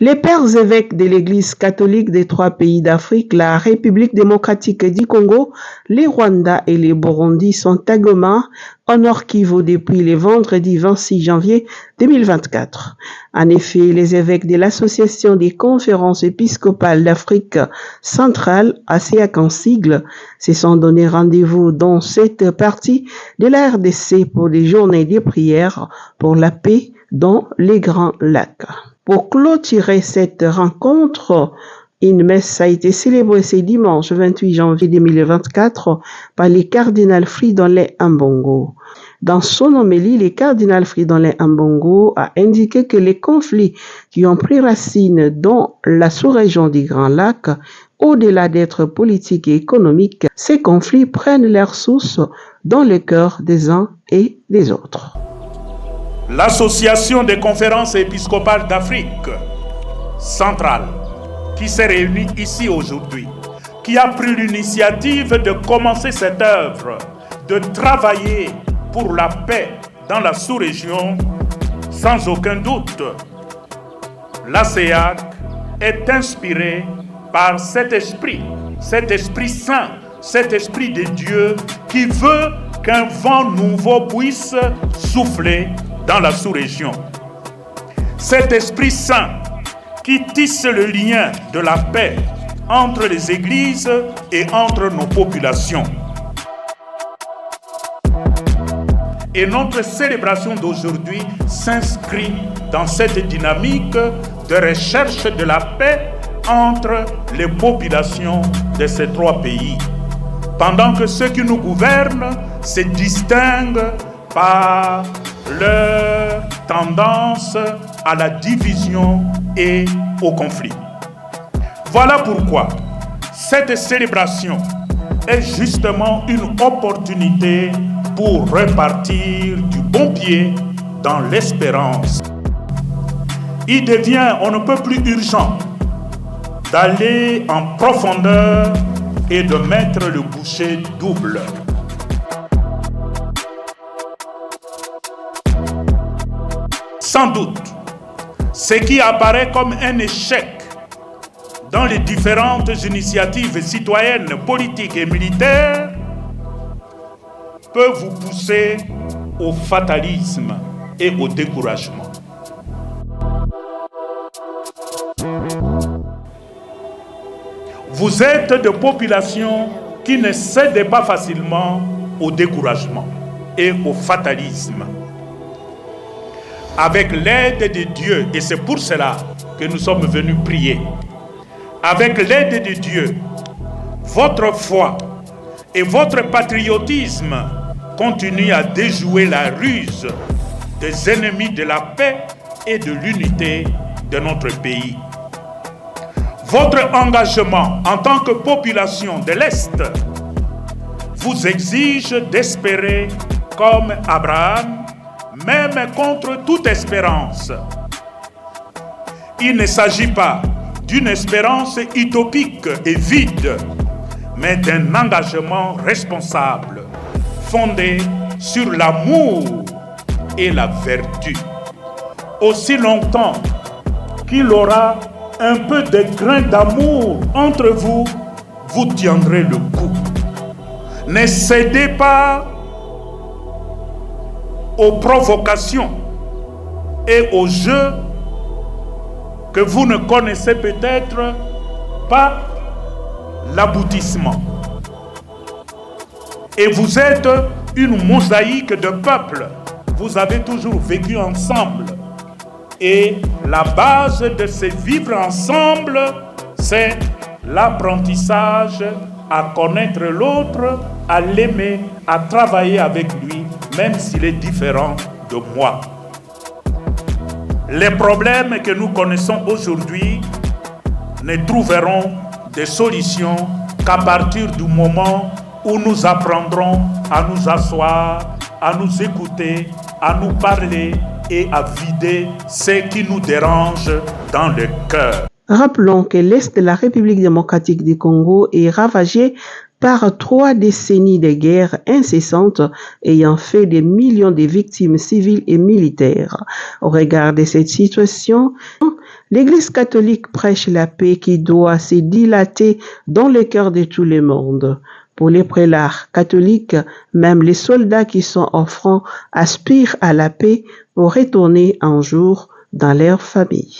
Les pères évêques de l'Église catholique des 3 pays d'Afrique, la République démocratique du Congo, le Rwanda et le Burundi sont à Goma, au Nord Kivu, depuis le vendredi 26 janvier 2024. En effet, les évêques de l'Association des conférences épiscopales d'Afrique centrale, ACEAC en sigle, se sont donné rendez-vous dans cette partie de la RDC pour des journées de prière pour la paix dans les Grands Lacs. Pour clôturer cette rencontre, une messe a été célébrée ce dimanche 28 janvier 2024 par le cardinal Fridolin Ambongo. Dans son homélie, le cardinal Fridolin Ambongo a indiqué que les conflits qui ont pris racine dans la sous-région du Grand Lac, au-delà d'être politiques et économiques, ces conflits prennent leur source dans le cœur des uns et des autres. L'Association des conférences épiscopales d'Afrique centrale, qui s'est réunie ici aujourd'hui, qui a pris l'initiative de commencer cette œuvre, de travailler pour la paix dans la sous-région, sans aucun doute, l'ACEAC est inspirée par cet esprit saint, cet esprit de Dieu qui veut qu'un vent nouveau puisse souffler dans la sous-région. Cet Esprit Saint qui tisse le lien de la paix entre les églises et entre nos populations. Et notre célébration d'aujourd'hui s'inscrit dans cette dynamique de recherche de la paix entre les populations de ces 3 pays. Pendant que ceux qui nous gouvernent se distinguent par leur tendance à la division et au conflit. Voilà pourquoi cette célébration est justement une opportunité pour repartir du bon pied dans l'espérance. Il devient on ne peut plus urgent d'aller en profondeur et de mettre le bouchée double. Sans doute, ce qui apparaît comme un échec dans les différentes initiatives citoyennes, politiques et militaires peut vous pousser au fatalisme et au découragement. Vous êtes de populations qui ne cèdent pas facilement au découragement et au fatalisme. Avec l'aide de Dieu, et c'est pour cela que nous sommes venus prier, avec l'aide de Dieu, votre foi et votre patriotisme continuent à déjouer la ruse des ennemis de la paix et de l'unité de notre pays. Votre engagement en tant que population de l'Est vous exige d'espérer comme Abraham, même contre toute espérance. Il ne s'agit pas d'une espérance utopique et vide, mais d'un engagement responsable, fondé sur l'amour et la vertu. Aussi longtemps qu'il aura un peu de grain d'amour entre vous, vous tiendrez le coup. Ne cédez pas aux provocations et aux jeux que vous ne connaissez peut-être pas l'aboutissement. Et vous êtes une mosaïque de peuples. Vous avez toujours vécu ensemble. Et la base de ce vivre ensemble, c'est l'apprentissage à connaître l'autre, à l'aimer, à travailler avec lui, même s'il est différent de moi. Les problèmes que nous connaissons aujourd'hui ne trouveront de solutions qu'à partir du moment où nous apprendrons à nous asseoir, à nous écouter, à nous parler et à vider ce qui nous dérange dans le cœur. Rappelons que l'Est de la République démocratique du Congo est ravagé par 3 décennies de guerres incessantes ayant fait des millions de victimes civiles et militaires. Au regard de cette situation, L'Église catholique prêche la paix qui doit se dilater dans le cœur de tout le monde. Pour les prélats catholiques, même les soldats qui sont en front aspirent à la paix pour retourner un jour dans leur famille.